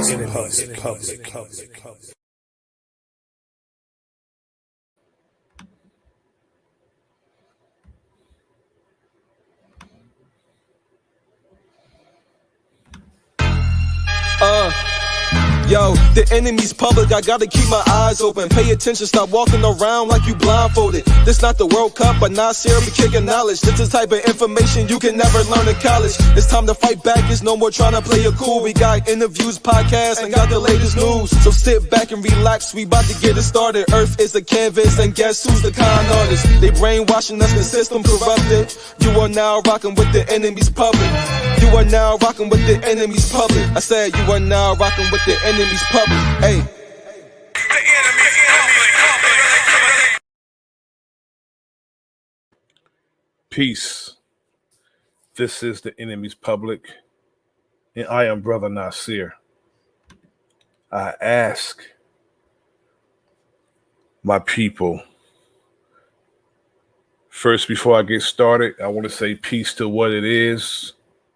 public. Yo, the enemy's public, I gotta keep my eyes open. Pay attention, stop walking around like you blindfolded. This not the World Cup, but Nasir be kicking knowledge. This is the type of information you can never learn in college. It's time to fight back, it's no more trying to play it cool. We got interviews, podcasts, and got the latest news. So sit back and relax, we about to get it started. Earth is a canvas, and guess who's the con artist? They brainwashing us, the system corrupted. You are now rocking with the enemy's public. You are now rocking with the enemy's public. I said you are now rocking with the enemy's public. Hey. Peace. This is the enemy's public, and I am Bro.Nasir. I ask my people, first, before I get started, I want to say peace to what it is.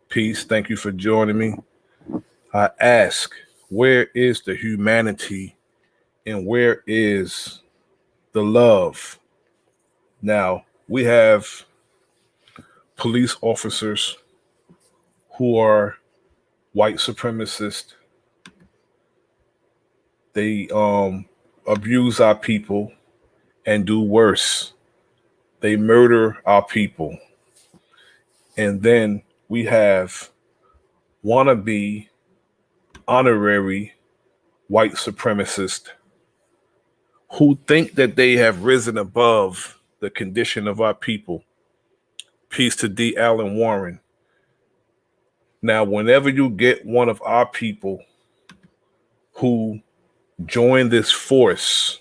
Peace. Thank you for joining me. I ask, where is the humanity and where is the love? Now, we have police officers who are white supremacists. They abuse our people and do worse. They murder our people. And then we have wannabe honorary white supremacists who think that they have risen above the condition of our people. Peace to D. Allen Warren. Now, whenever you get one of our people who join this force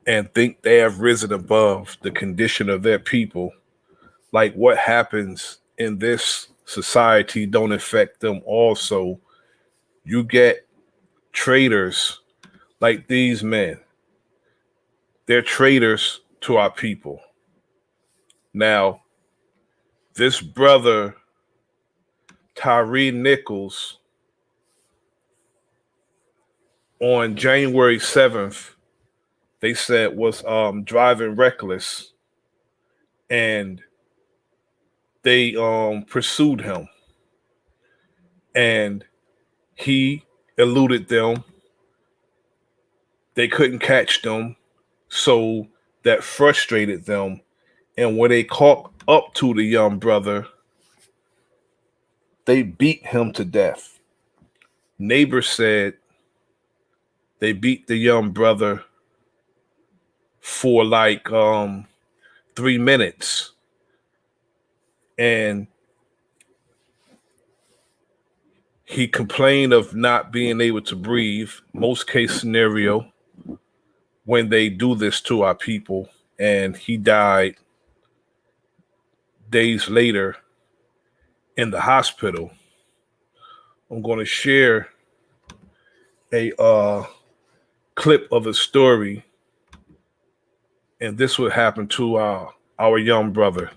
and think they have risen above the condition of their people, like what happens in this society don't affect them also. You get traitors like these men. They're traitors to our people. Now, this brother, Tyre Nichols, on January 7th, they said was driving reckless, and they pursued him, and he eluded them. They couldn't catch them, so that frustrated them. And when they caught up to the young brother, they beat him to death. Neighbors said they beat the young brother for like 3 minutes. And he complained of not being able to breathe, most case scenario, when they do this to our people. And he died days later in the hospital. I'm going to share a clip of a story, and this would happen to our young brother.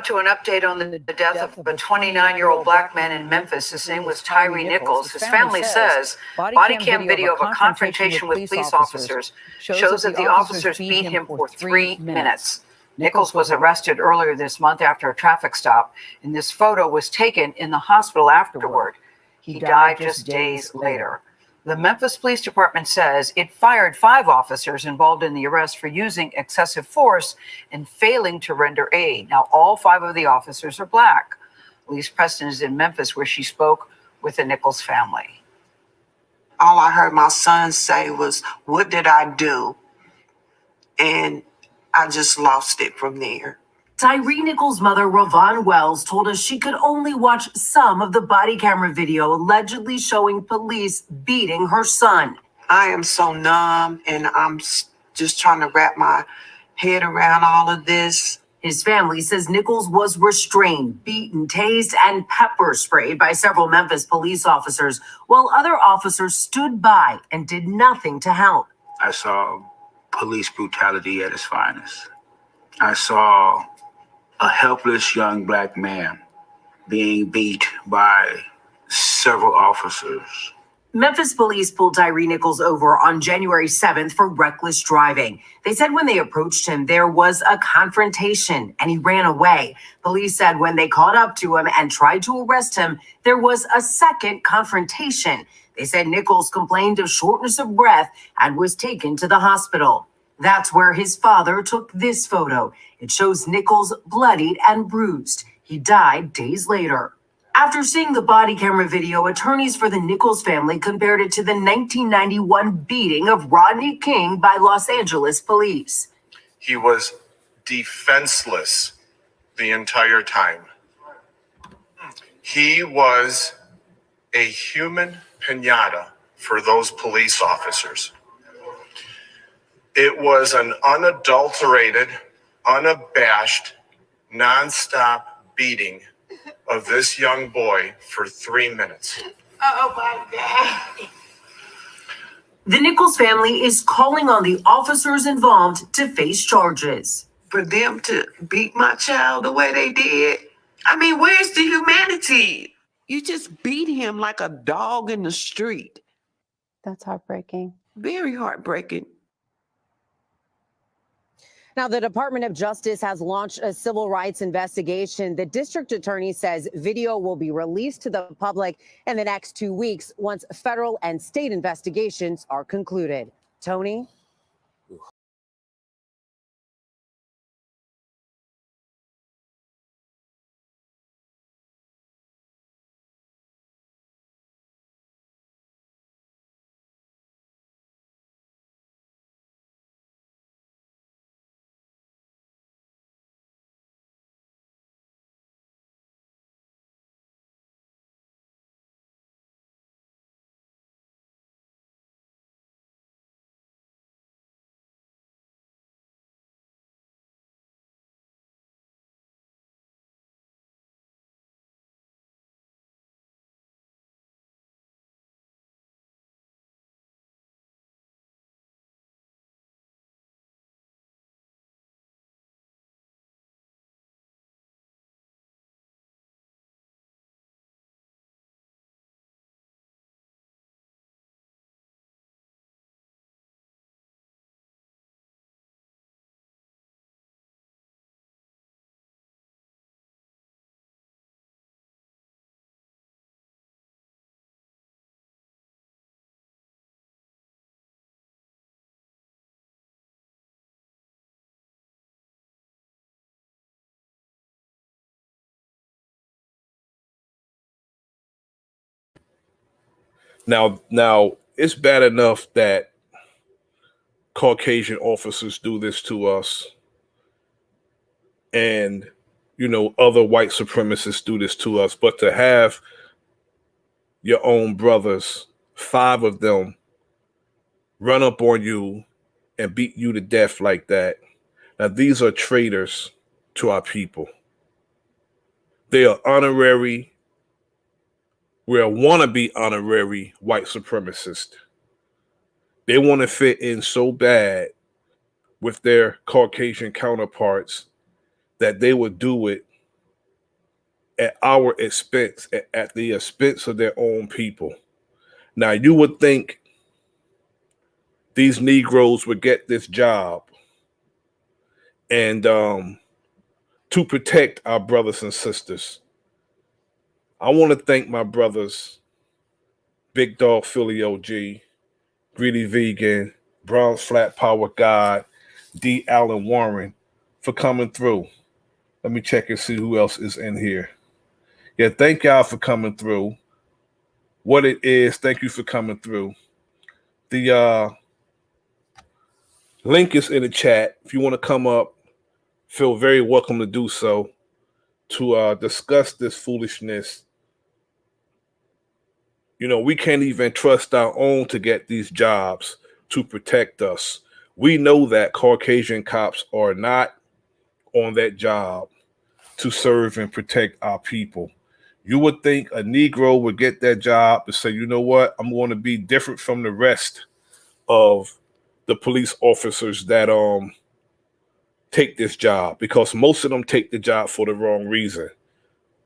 To an update on the death of a 29-year-old black man in Memphis. His name was Tyre Nichols. His family says body cam video of a confrontation with police officers shows that the officers beat him for 3 minutes. Nichols was arrested earlier this month after a traffic stop, and this photo was taken in the hospital afterward. He died just days later. The Memphis Police Department says it fired 5 officers involved in the arrest for using excessive force and failing to render aid. Now, all 5 of the officers are black. Elise Preston is in Memphis, where she spoke with the Nichols family. All I heard my son say was, "What did I do?" And I just lost it from there. Tyre Nichols' mother, Ravon Wells, told us she could only watch some of the body camera video allegedly showing police beating her son. I am so numb, and I'm just trying to wrap my head around all of this. His family says Nichols was restrained, beaten, tased, and pepper sprayed by several Memphis police officers, while other officers stood by and did nothing to help. I saw police brutality at its finest. I saw a helpless young black man being beat by several officers. Memphis police pulled Tyree Nichols over on January 7th for reckless driving. They said when they approached him, there was a confrontation and he ran away. Police said when they caught up to him and tried to arrest him, there was a second confrontation. They said Nichols complained of shortness of breath and was taken to the hospital. That's where his father took this photo. It shows Nichols bloodied and bruised. He died days later. After seeing the body camera video, attorneys for the Nichols family compared it to the 1991 beating of Rodney King by Los Angeles police. He was defenseless the entire time. He was a human pinata for those police officers. It was an unadulterated, unabashed, nonstop beating of this young boy for 3 minutes. Oh my God. The Nichols family is calling on the officers involved to face charges. For them to beat my child the way they did, I mean, where's the humanity? You just beat him like a dog in the street. That's heartbreaking. Very heartbreaking. Now, the Department of Justice has launched a civil rights investigation. The district attorney says video will be released to the public in the next 2 weeks once federal and state investigations are concluded. Tony? Now it's bad enough that Caucasian officers do this to us, and other white supremacists do this to us, but to have your own brothers, 5 of them, run up on you and beat you to death like that. Now, these are traitors to our people. They are honorary, we're wannabe honorary white supremacists. They want to fit in so bad with their Caucasian counterparts that they would do it at our expense, at the expense of their own people. Now, you would think these Negroes would get this job and to protect our brothers and sisters. I want to thank my brothers, Big Dog Philly OG, Greedy Vegan, Bronze Flat Power God, D. Allen Warren, for coming through. Let me check and see who else is in here. Yeah, thank y'all for coming through. What it is, thank you for coming through. The link is in the chat. If you want to come up, feel very welcome to do so, to discuss this foolishness. We can't even trust our own to get these jobs to protect us. We know that Caucasian cops are not on that job to serve and protect our people. You would think a Negro would get that job and say, you know what, I'm going to be different from the rest of the police officers that take this job, because most of them take the job for the wrong reason.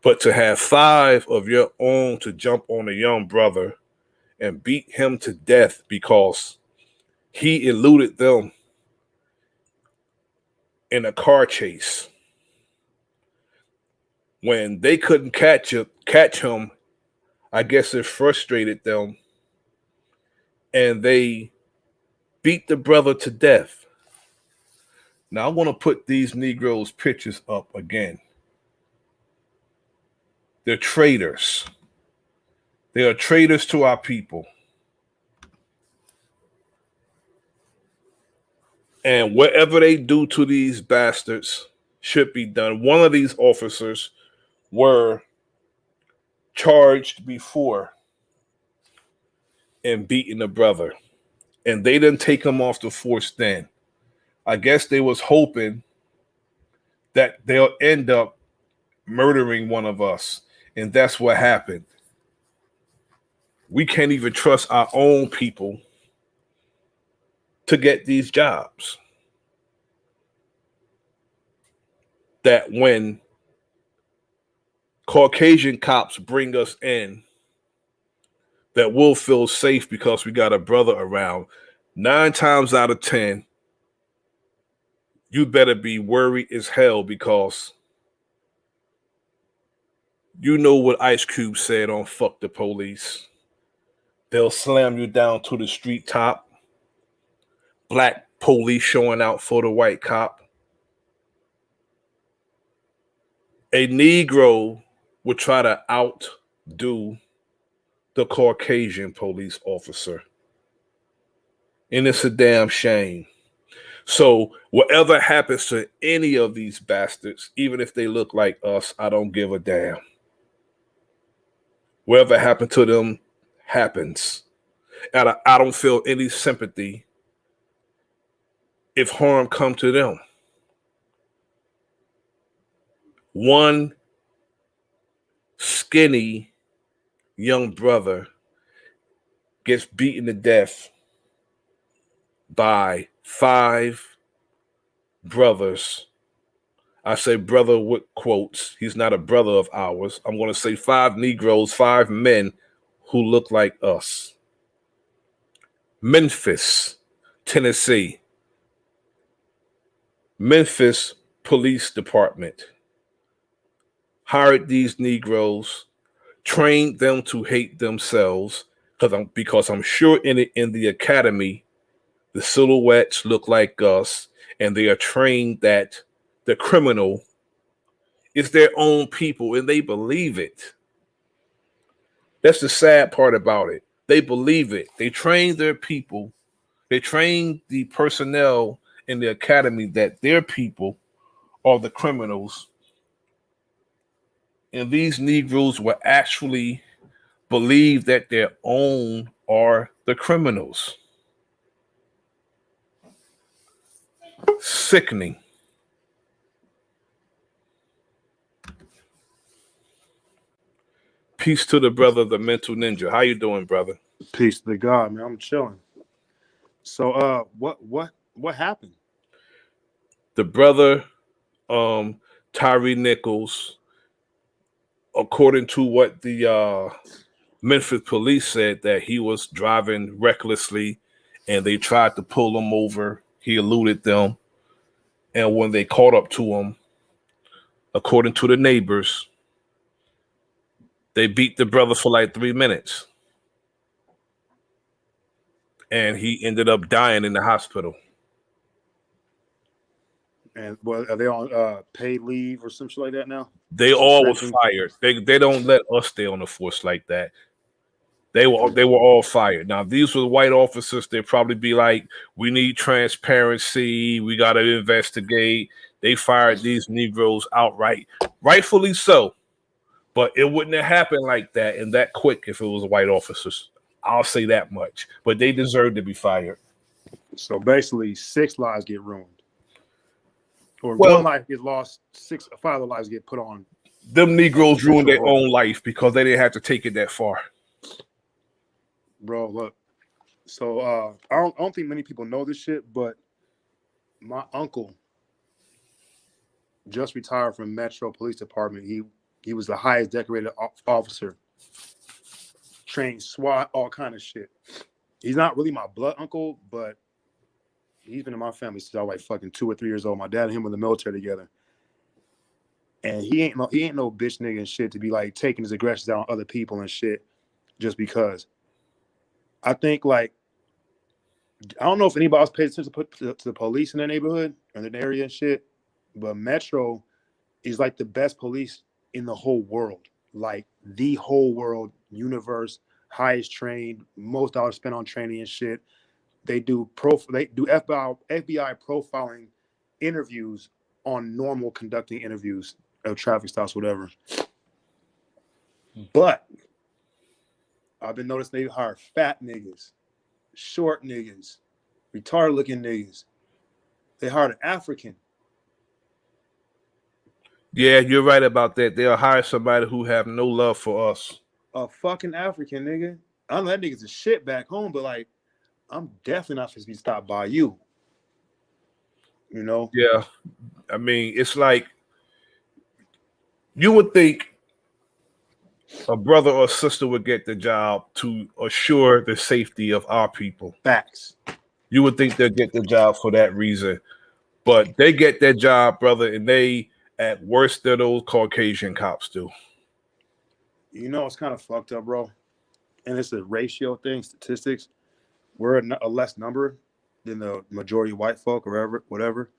But to have 5 of your own to jump on a young brother and beat him to death because he eluded them in a car chase when they couldn't catch him, I guess it frustrated them, and they beat the brother to death. Now I want to put these Negroes' pictures up again. They're traitors. They are traitors to our people. And whatever they do to these bastards should be done. One of these officers were charged before and beating a brother, and they didn't take him off the force then. I guess they was hoping that they'll end up murdering one of us, and that's what happened. We can't even trust our own people to get these jobs. That when Caucasian cops bring us in, that we'll feel safe because we got a brother around. 9 times out of 10, you better be worried as hell, because you know what Ice Cube said on Fuck the Police. They'll slam you down to the street top. Black police showing out for the white cop. A Negro would try to outdo the Caucasian police officer. And it's a damn shame. So whatever happens to any of these bastards, even if they look like us, I don't give a damn. Whatever happened to them happens. And I don't feel any sympathy if harm come to them. One skinny young brother gets beaten to death by 5 brothers. I say brother with quotes. He's not a brother of ours. I'm going to say 5 Negroes, 5 men who look like us. Memphis, Tennessee. Memphis Police Department hired these Negroes, trained them to hate themselves, because I'm sure in the academy, the silhouettes look like us, and they are trained that the criminal is their own people, and they believe it. That's the sad part about it. They believe it. They train their people. They train the personnel in the academy that their people are the criminals. And these Negroes will actually believe that their own are the criminals. Sickening. Peace to the brother, the mental ninja. How you doing, brother? Peace to God, man. I'm chilling. So, what happened? The brother, Tyree Nichols, according to what the Memphis police said, that he was driving recklessly, and they tried to pull him over. He eluded them, and when they caught up to him, according to the neighbors, they beat the brother for like 3 minutes. And he ended up dying in the hospital. And are they on paid leave or some shit like that now? They all was fired. They don't let us stay on the force like that. They were all fired. Now, these were white officers. They'd probably be like, we need transparency. We got to investigate. They fired these Negroes outright. Rightfully so. But it wouldn't have happened like that and that quick if it was white officers. I'll say that much. But they deserve to be fired. So basically, 6 lives get ruined. Or Well, one life gets lost, 5 other lives get put on. them Negroes ruined their Central own life because they didn't have to take it that far. Bro, look. So I don't think many people know this shit, but my uncle just retired from Metro Police Department. He was the highest decorated officer, trained SWAT, all kind of shit. He's not really my blood uncle, but he's been in my family since I was like fucking 2 or 3 years old. My dad and him were in the military together. And he ain't no bitch nigga and shit to be like taking his aggressions out on other people and shit just because. I think like I don't know if anybody else pays attention to the police in their neighborhood or in their area and shit, but Metro is like the best police in the whole world, like the whole world, universe, highest trained, most dollars spent on training and shit. They do FBI profiling interviews on normal conducting interviews of traffic stops, whatever. But I've been noticing they hire fat niggas, short niggas, retarded looking niggas. They hired an African. Yeah, you're right about that. They'll hire somebody who have no love for us. A fucking African nigga. I know that nigga's a shit back home, but like, I'm definitely not supposed to be stopped by you. You know? Yeah. I mean, it's like you would think a brother or sister would get the job to assure the safety of our people. Facts. You would think they'll get the job for that reason. But they get their job, brother, and they at worst than those Caucasian cops do. You know, it's kind of fucked up, bro. And it's a ratio thing, statistics. We're a less number than the majority of white folk or whatever.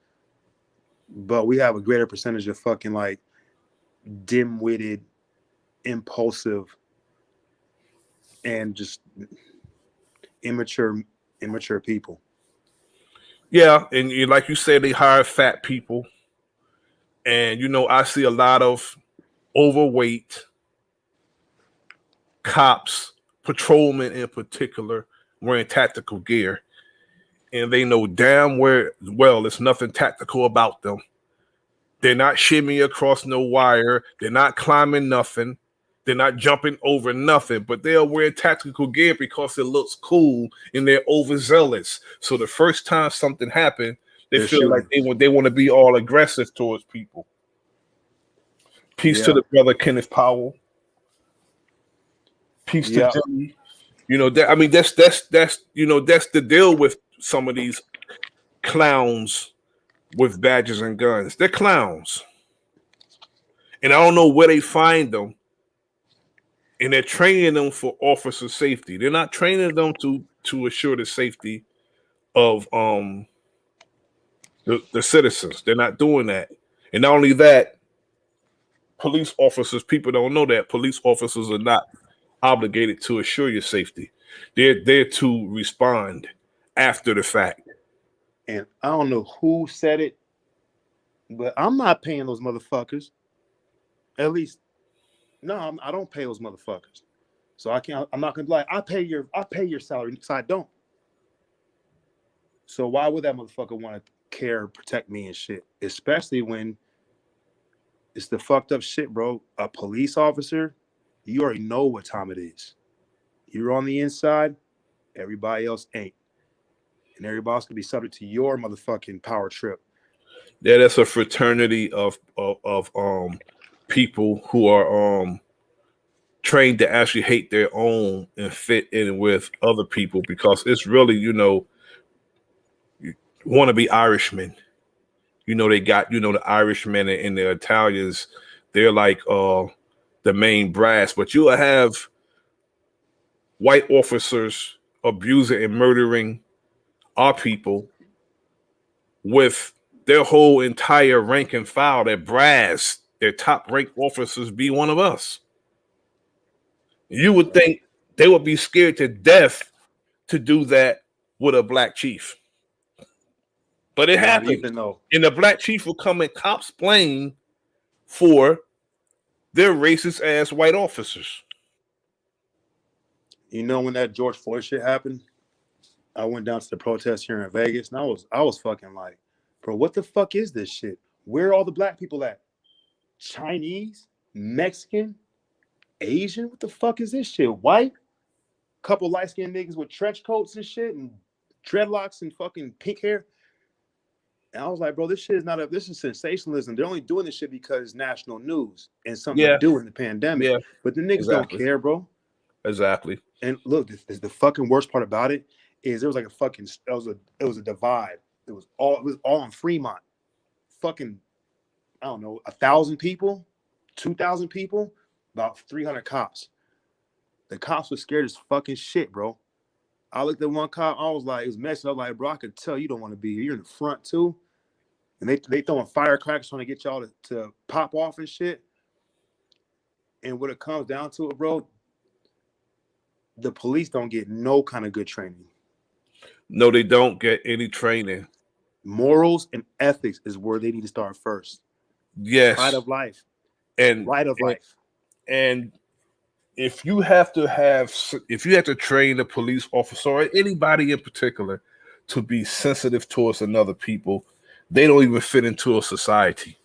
But we have a greater percentage of fucking like dim-witted, impulsive, and just immature people. Yeah, and like you said, they hire fat people. And, you know, I see a lot of overweight cops, patrolmen in particular, wearing tactical gear. And they know damn well there's nothing tactical about them. They're not shimmying across no wire. They're not climbing nothing. They're not jumping over nothing, but they'll wear tactical gear because it looks cool and they're overzealous. So the first time something happened, they feel like they want to be all aggressive towards people. Peace to the brother Kenneth Powell. Peace to Jimmy. You know, I mean, that's you know, that's the deal with some of these clowns with badges and guns. They're clowns. And I don't know where they find them. And they're training them for officer safety. They're not training them to assure the safety of the citizens. They're not doing that. And not only that, police officers, people don't know that police officers are not obligated to assure your safety. They're there to respond after the fact. And I don't know who said it, but I'm not paying those motherfuckers. At least, no, I don't pay those motherfuckers. So I'm not gonna be like, I pay your salary because I don't. So why would that motherfucker want to care, protect me and shit? Especially when it's the fucked up shit, bro. A police officer, you already know what time it is. You're on the inside, everybody else ain't. And everybody else can be subject to your motherfucking power trip. Yeah, that's a fraternity of people who are trained to actually hate their own and fit in with other people because it's really, you know, want to be Irishmen. You know, they got, you know, the Irishmen and the Italians, they're like the main brass, but you'll have white officers abusing and murdering our people with their whole entire rank and file, their brass, their top ranked officers be one of us. You would think they would be scared to death to do that with a black chief. But it happens. Even though, and the black chief will come in cops' plane for their racist ass white officers. you know, when that George Floyd shit happened, I went down to the protest here in Vegas, and I was fucking like, bro, what the fuck is this shit? Where are all the black people at? Chinese, Mexican, Asian? What the fuck is this shit? White? Couple light-skinned niggas with trench coats and shit and dreadlocks and fucking pink hair. And I was like, bro, this shit is not a, this is sensationalism. They're only doing this shit because it's national news and something Yeah, to do in the pandemic. yeah, But the niggas don't exactly, care, bro. exactly. And look, the fucking worst part about it is there was like a fucking it was a divide. It was all in Fremont. Fucking, I don't know, 1,000 people, 2,000 people, about 300 cops. The cops were scared as fucking shit, bro. I looked at one cop, I was like, it was messing up. Like, bro, I could tell you don't want to be here. You're in the front too. And they throwing firecrackers trying to get y'all to pop off and shit. And when it comes down to it, bro, the police don't get no kind of good training. No, they don't get any training. Morals and ethics is where they need to start first. Yes. Pride of life. And life. And if you have to train a police officer or anybody in particular to be sensitive towards another people, they don't even fit into a society.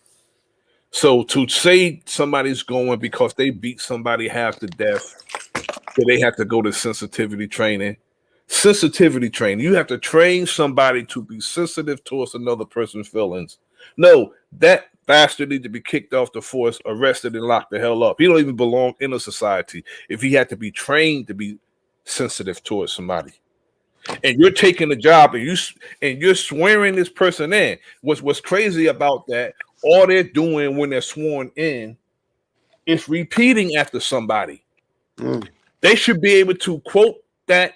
So to say somebody's going because they beat somebody half to death, that they have to go to sensitivity training. Sensitivity training. You have to train somebody to be sensitive towards another person's feelings. No, that bastard need to be kicked off the force, arrested, and locked the hell up. He don't even belong in a society if he had to be trained to be sensitive towards somebody. And you're taking the job and you're swearing this person in. What's crazy about that? All they're doing when they're sworn in is repeating after somebody. They should be able to quote that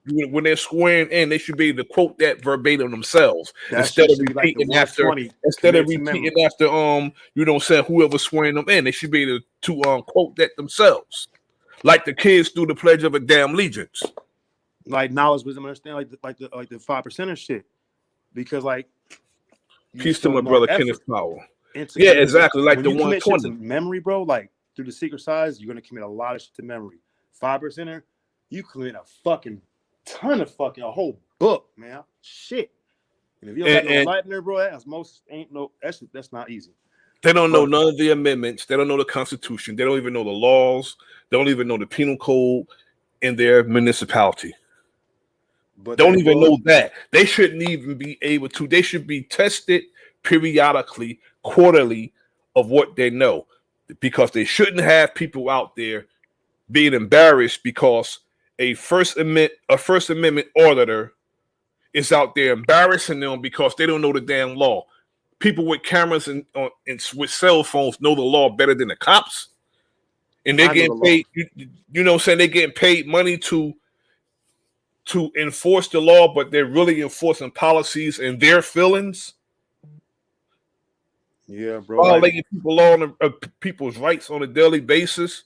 when they're swearing in. They should be able to quote that verbatim themselves instead of repeating after. Instead of repeating after saying whoever swearing them in. They should be able to quote that themselves, like the kids do the Pledge of a Damn Allegiance. Like knowledge, wisdom, understand, like the 5% shit, because like peace to my brother Kenneth Powell. Yeah, exactly. Like when the you commit shit to 120 memory, bro. Like through the secret size, you're gonna commit a lot of shit to memory. 5%er, you commit a fucking ton of a whole book, man. Shit. And if you don't got no light in there, bro, that's not easy. They don't know none of the amendments. They don't know the Constitution. They don't even know the laws. They don't even know the penal code in their municipality. But don't even know that. They shouldn't even be able to. They should be tested periodically, quarterly, of what they know, because they shouldn't have people out there being embarrassed because a First Amendment auditor is out there embarrassing them because they don't know the damn law. People with cameras and with cell phones know the law better than the cops, and they're getting paid. You know what I'm saying? They're getting paid money to enforce the law, but they're really enforcing policies and their feelings. Yeah, bro. Violating people's rights on a daily basis.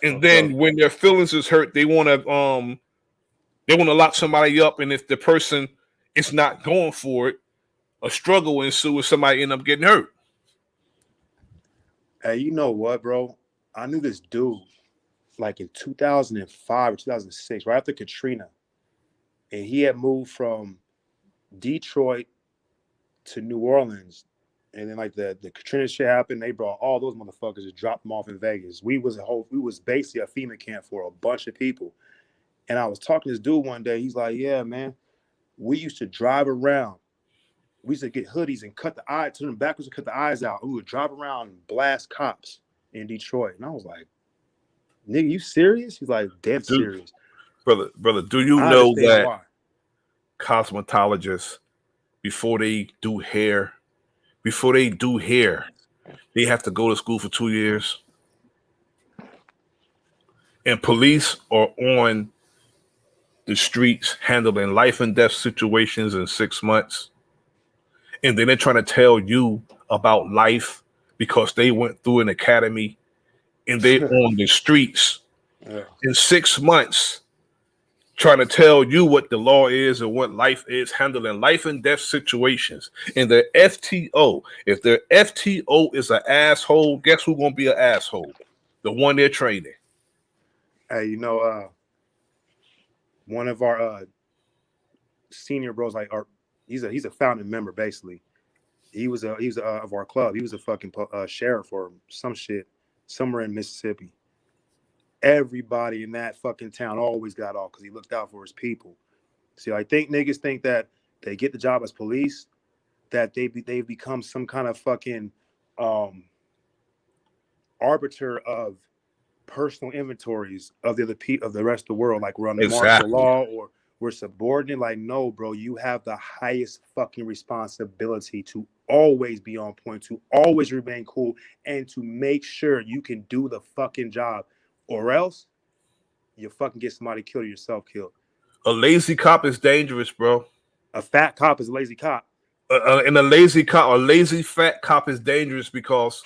And then when their feelings is hurt, they want to lock somebody up. And if the person is not going for it, a struggle ensues. Somebody end up getting hurt. Hey, you know what, bro? I knew this dude like in 2005 or 2006, right after Katrina, and he had moved from Detroit to New Orleans. And then like the Katrina shit happened, they brought all those motherfuckers and dropped them off in Vegas. We was basically a FEMA camp for a bunch of people. And I was talking to this dude one day. He's like, "Yeah, man, we used to drive around. We used to get hoodies and cut the eye, turn them backwards and cut the eyes out. We would drive around and blast cops in Detroit." And I was like, "Nigga, you serious?" He's like, "Dead serious." Brother, do you know that cosmetologists, before they do hair, they have to go to school for 2 years? And police are on the streets handling life and death situations in 6 months. And then they're trying to tell you about life because they went through an academy and they're on the streets in 6 months trying to tell you what the law is and what life is, handling life and death situations. And the FTO, if the FTO is an asshole, guess who's going to be an asshole? The one they're training. Hey, you know, one of our senior bros, like our He's a founding member basically. He was of our club. He was a fucking sheriff or some shit somewhere in Mississippi. Everybody in that fucking town always got off because he looked out for his people. See, I think niggas think that they get the job as police, that they've become some kind of fucking arbiter of personal inventories of the rest of the world, like we're under martial Exactly. law or we're subordinate. Like, no, bro, you have the highest fucking responsibility to always be on point, to always remain cool, and to make sure you can do the fucking job, or else you fucking get somebody killed or yourself killed. A lazy cop is dangerous, bro. A fat cop is a lazy cop. And a lazy fat cop is dangerous because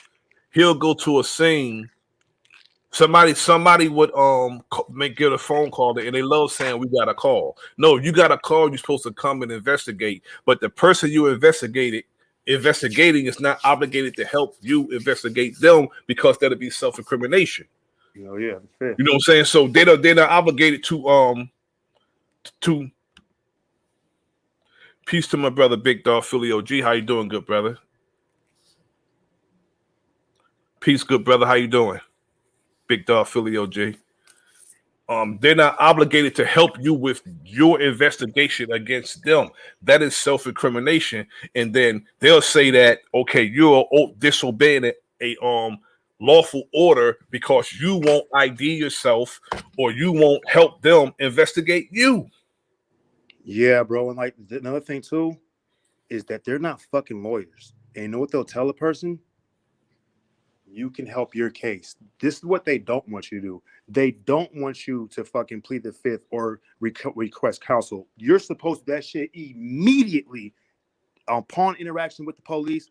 he'll go to a scene. Somebody would get a phone call and they love saying we got a call. No, you got a call. You're supposed to come and investigate. But the person you investigating is not obligated to help you investigate them because that'll be self-incrimination. You know, yeah, fair. You know what I'm saying? So they're not obligated to peace to my brother Big Dog Philly OG. How you doing, good brother? Peace, good brother. How you doing? Big Dog Philly OG. They're not obligated to help you with your investigation against them. That is self-incrimination. And then they'll say that, okay, you're disobeying a lawful order because you won't ID yourself or you won't help them investigate you. Yeah, bro. And like another thing too is that they're not fucking lawyers. And you know what they'll tell a person? You can help your case. This is what they don't want you to do. They don't want you to fucking plead the fifth or request counsel. You're supposed to do that shit immediately upon interaction with the police.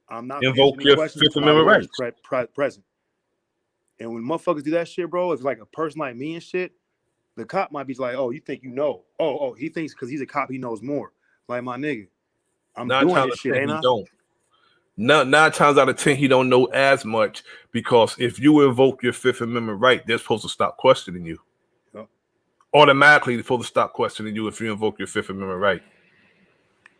I'm not Invoke answering your questions Fifth until my Amendment lawyer's present. And when motherfuckers do that shit, bro, it's like a person like me and shit. The cop might be like, "Oh, you think you know? Oh, he thinks because he's a cop, he knows more." Like, my nigga, I'm doing this shit, ain't I? Nine times out of 10, he don't know as much because if you invoke your Fifth Amendment right, they're supposed to stop questioning you. Yep. Automatically, they're supposed to stop questioning you if you invoke your Fifth Amendment right.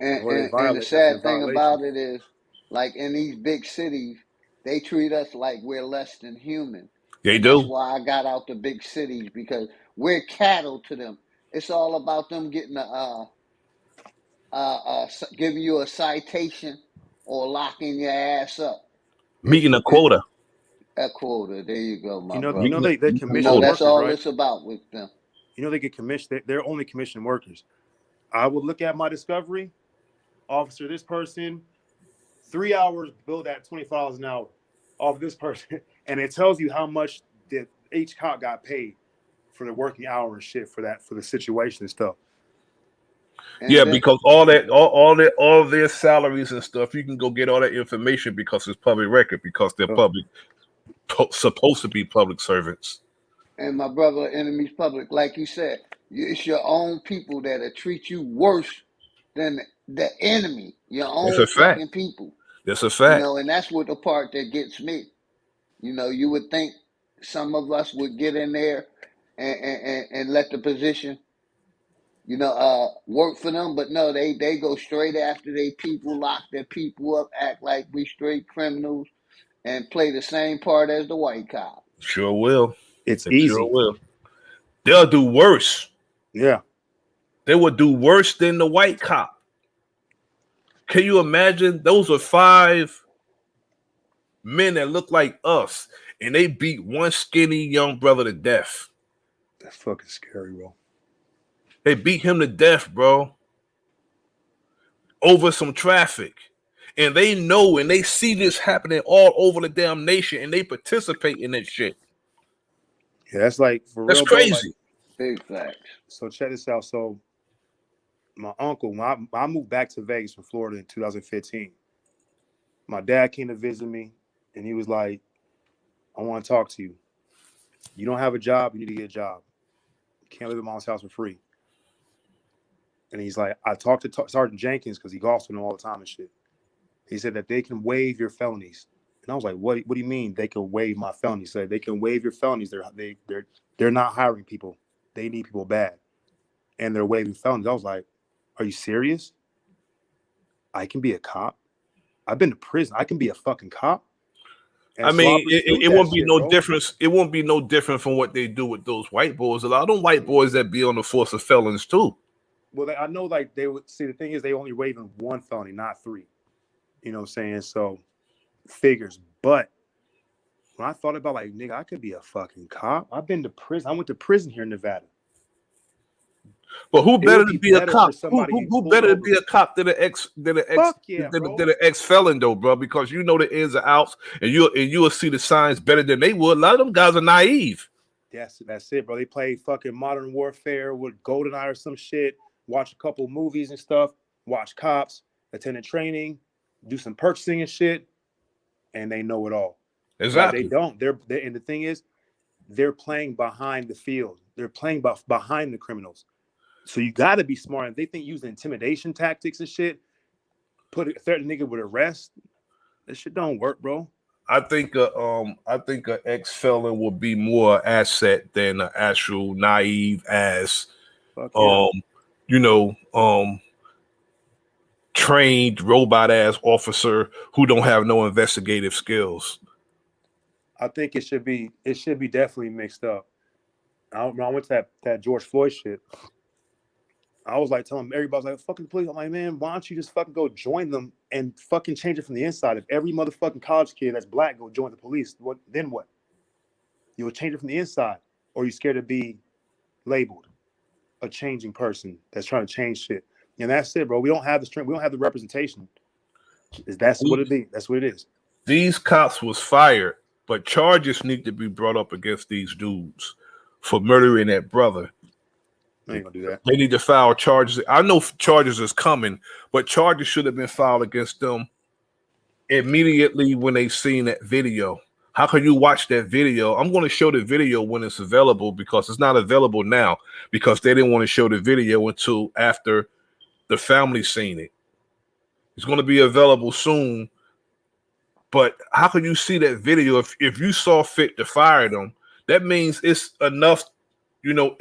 And the sad thing about it is, like in these big cities, they treat us like we're less than human. They And do. that's why I got out the big cities, because we're cattle to them. It's all about them getting giving you a citation or locking your ass up. Meeting a quota. A quota. There you go, my brother. You know they commission that's workers, all right? it's about with them. You know they get commissioned. They're only commissioned workers. I would look at my discovery, officer, this person, 3 hours billed at $25 an hour off this person, and it tells you how much that each cop got paid for the working hour and shit for the situation and stuff. Yeah, because all their salaries and stuff, you can go get all that information because it's public record, because they're supposed to be public servants. And my brother, enemies public, like you said, it's your own people that'll treat you worse than the enemy, your own fucking people. That's a fact. You know, and that's what the part that gets me. You know, you would think some of us would get in there and let the position, work for them, but no, they go straight after they people, lock their people up, act like we straight criminals, and play the same part as the white cop. Sure will. It's easy. Sure will. They'll do worse. Yeah. They would do worse than the white cop. Can you imagine? Those are 5 men that look like us, and they beat one skinny young brother to death. That's fucking scary, bro. They beat him to death, bro, over some traffic. And they know and they see this happening all over the damn nation, and they participate in that shit. Yeah, that's like, for that's real, crazy. Bro, like, big facts. So check this out. So my uncle, when I moved back to Vegas from Florida in 2015, my dad came to visit me, and he was like, "I want to talk to you. You don't have a job. You need to get a job. You can't live at mom's house for free." And he's like, I talked to Sergeant Jenkins because he golfs with him all the time and shit. He said that they can waive your felonies. And I was like, what do you mean they can waive my felonies? He said they can waive your felonies. They're not hiring people. They need people bad. And they're waiving felonies. I was like, Are you serious? I can be a cop. I've been to prison. I can be a fucking cop. And I mean, Slobbers killed it that won't be shit, no bro. difference. It won't be no different from what they do with those white boys. A lot of them white boys that be on the force of felons too. Well, I know, like, they would see, the thing is they only waiving one felony, not 3. You know what I'm saying? So figures. But when I thought about, like, nigga, I could be a fucking cop. I've been to prison. I went to prison here in Nevada. But who It better would to be be a better for cop? somebody you Who pulled better to over. be a cop than Fuck yeah, bro. than an ex felon though, bro? Because you know the ins and outs, and you will see the signs better than they would. A lot of them guys are naive. That's it, bro. They play fucking Modern Warfare with GoldenEye or some shit. Watch a couple movies and stuff. Watch Cops. Attended training. Do some purchasing and shit. And they know it all. Like, they Exactly. don't. They're and the thing is, they're playing behind the field. They're playing behind the criminals. So you got to be smart. If they think using intimidation tactics and shit, threaten a nigga with arrest, that shit don't work, bro. I think a ex felon would be more asset than an actual naive ass Fuck yeah. you know, trained robot ass officer who don't have no investigative skills. I think it should be definitely mixed up. When I went to that George Floyd shit, I was like telling everybody, like, fucking police. I'm like, man, why don't you just fucking go join them and fucking change it from the inside? If every motherfucking college kid that's black go join the police, then what? You will change it from the inside, or you scared to be labeled a changing person that's trying to change shit. And that's it, bro. We don't have the strength. We don't have the representation. That's what it be. That's what it is. These cops was fired, but charges need to be brought up against these dudes for murdering that brother. I ain't gonna do that. They need to file charges. I know charges is coming, but charges should have been filed against them immediately when they seen that video. How can you watch that video? I'm going to show the video when it's available, because it's not available now because they didn't want to show the video until after the family seen it. It's going to be available soon. But how can you see that video if you saw fit to fire them? That means it's enough,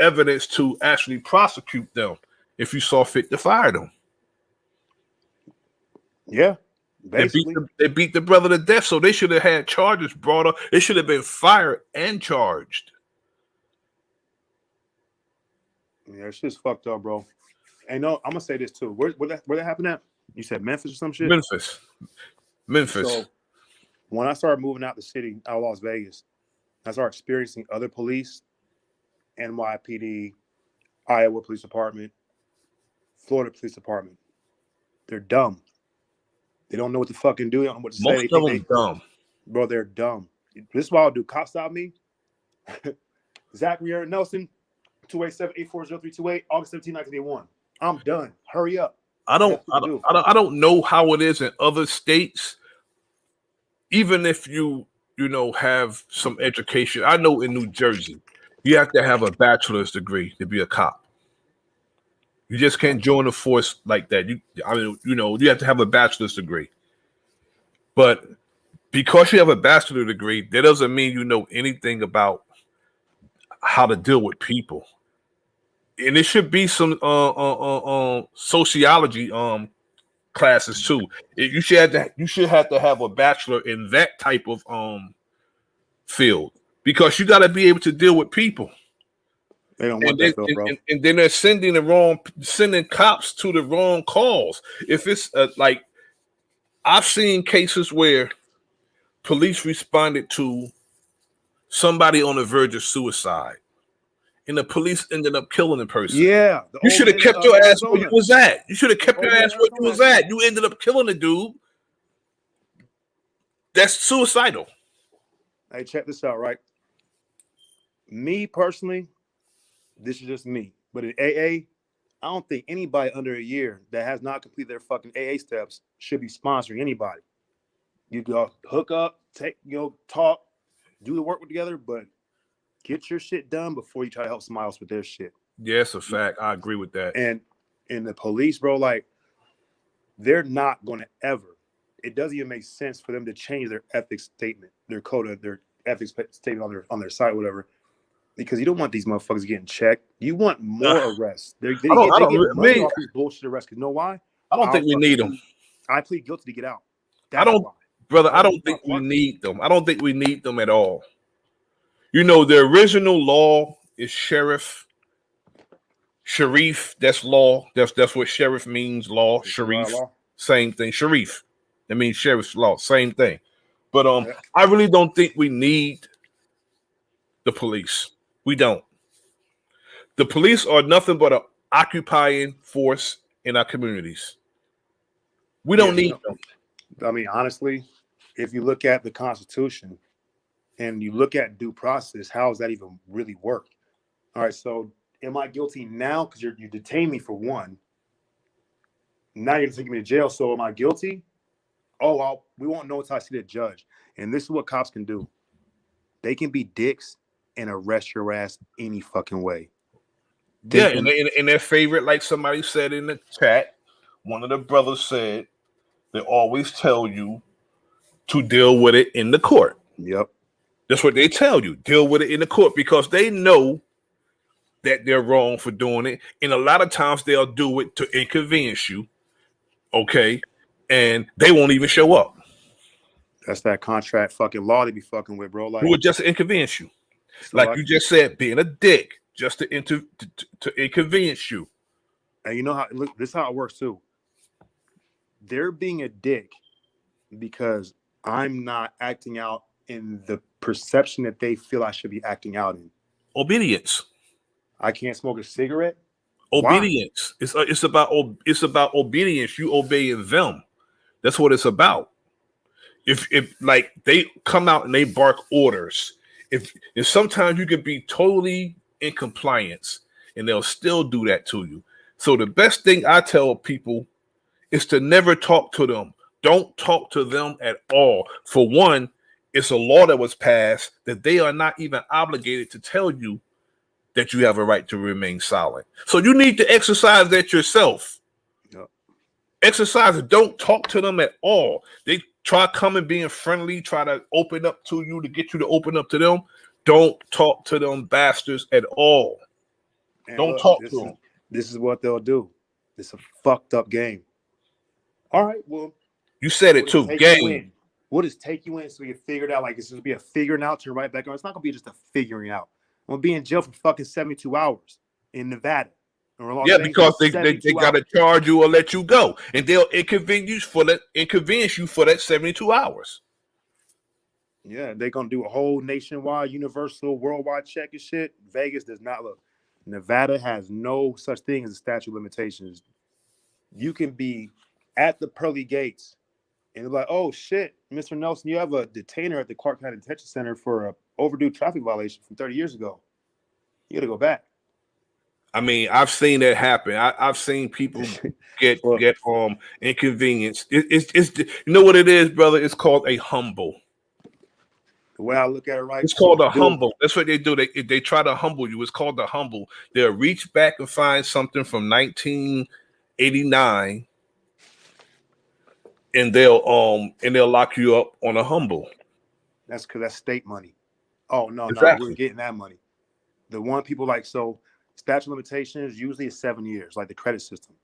evidence to actually prosecute them if you saw fit to fire them. Yeah, basically. They beat the brother to death, so they should have had charges brought up. They should have been fired and charged. Yeah, it's just fucked up, bro. And no, I'm gonna say this too. Where that happened at? You said Memphis or some shit? Memphis. So when I started moving out the city, out of Las Vegas, I started experiencing other police, NYPD, Iowa Police Department, Florida Police Department. They're dumb. They don't know what to fucking do. They don't know what to say. Most of them dumb. Bro, they're dumb. This is what I'll do. Cop stop me. Zachary Aaron Nelson, 287-840-328, August 17, 1981. I'm done. Hurry up. I don't know how it is in other states. Even if you have some education, I know in New Jersey, you have to have a bachelor's degree to be a cop. You just can't join the force like that. You have to have a bachelor's degree. But because you have a bachelor's degree, that doesn't mean you know anything about how to deal with people. And it should be some sociology classes too. You should have to have a bachelor in that type of field, because you got to be able to deal with people. They don't want that, bro. And then they're sending cops to the wrong calls. If it's like, I've seen cases where police responded to somebody on the verge of suicide, and the police ended up killing the person. Yeah, you should have kept your ass where you was at. You should have kept your ass where you was at. You ended up killing the dude. That's suicidal. Hey, check this out, right? Me personally, this is just me, but in AA, I don't think anybody under a year that has not completed their fucking AA steps should be sponsoring anybody. You go hook up, talk, do the work together, but get your shit done before you try to help somebody else with their shit. Yeah, it's a fact. I agree with that. And in the police, bro, like, they're not going to ever. It doesn't even make sense for them to change their ethics statement, their code of their ethics statement on their site, whatever. Because you don't want these motherfuckers getting checked. You want more arrests. They I get don't. money Me, off these bullshit arrests. Because you know why? I don't think we need them. I plead guilty to get out. I That's don't, why. brother. I Don't don't use my think we apartment. need them. I don't think we need them at all. You know, the original law is sheriff. Sharif, that's law. That's what sheriff means. Law. Sharif, Law. same thing. Sharif, that means sheriff's law. Same thing. But Yeah. I really don't think we need the police. We don't. The police are nothing but an occupying force in our communities. We Yeah, don't need them. I mean, honestly, if you look at the Constitution and you look at due process, how does that even really work? All right, so am I guilty now because you detained me for one? Now you're taking me to jail. So am I guilty? Oh, we won't know until I see the judge. And this is what cops can do. They can be dicks and arrest your ass any fucking way. Yeah, and in their favorite, like somebody said in the chat, one of the brothers said, they always tell you to deal with it in the court. Yep. That's what they tell you. Deal with it in the court because they know that they're wrong for doing it. And a lot of times they'll do it to inconvenience you. Okay. And they won't even show up. That's that contract fucking law they be fucking with, bro. Like, who would just inconvenience you. So like you just said, being a dick just to inconvenience you. And you know how this is how it works too. They're being a dick because I'm not acting out in the perception that they feel I should be acting out in. Obedience. I can't smoke a cigarette. Obedience. Why? It's about obedience. You obeying them. That's what it's about. If like they come out and they bark orders, if sometimes you can be totally in compliance and they'll still do that to you. So the best thing I tell people is to never talk to them. Don't talk to them at all. For one, it's a law that was passed that they are not even obligated to tell you that you have a right to remain silent. So you need to exercise that yourself. Yep. Exercise it. Don't talk to them at all. They try coming being friendly, try to open up to you to get you to open up to them. Don't talk to them bastards at all. And don't look, talk to them. This is what they'll do. It's a fucked up game. All right, well, you said it too. Game. We'll just take you in so we can figure it out. Like it's just be a figuring out, turn right back on. It's not gonna be just a figuring out. I'm gonna be in jail for fucking 72 hours in Nevada. Yeah, because they gotta charge you or let you go, and they'll inconvenience you for that 72 hours. Yeah, they're gonna do a whole nationwide, universal, worldwide check and shit. Vegas does not look. Nevada has no such thing as a statute of limitations. You can be at the pearly gates and they're like, oh shit, Mr. Nelson, you have a detainer at the Clark County Detention Center for a overdue traffic violation from 30 years ago. You gotta go back. I mean, I've seen that happen. I've seen people get inconvenienced. It's you know what it is, brother? It's called a humble. The way I look at it, right? It's called a humble. That's what they do. They try to humble you. It's called the humble. They'll reach back and find something from 1989, and they'll lock you up on a humble. That's because that's state money. Oh no, exactly. We're getting that money. The one people like so statute of limitations usually is 7 years, like the credit system.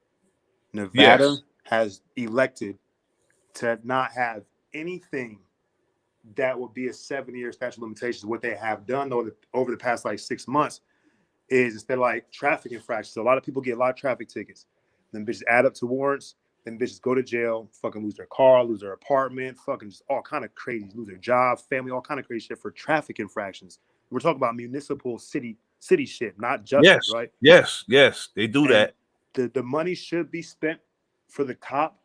Nevada has elected to not have anything that would be a 7-year statute of limitations. What they have done over the past like 6 months is instead of like traffic infractions. So a lot of people get a lot of traffic tickets. Then bitches add up to warrants. Then bitches go to jail, fucking lose their car, lose their apartment, fucking just all kind of crazy, lose their job, family, all kind of crazy shit for traffic infractions. We're talking about municipal city shit, not justice, right? Yes, they do that. The money should be spent for the cop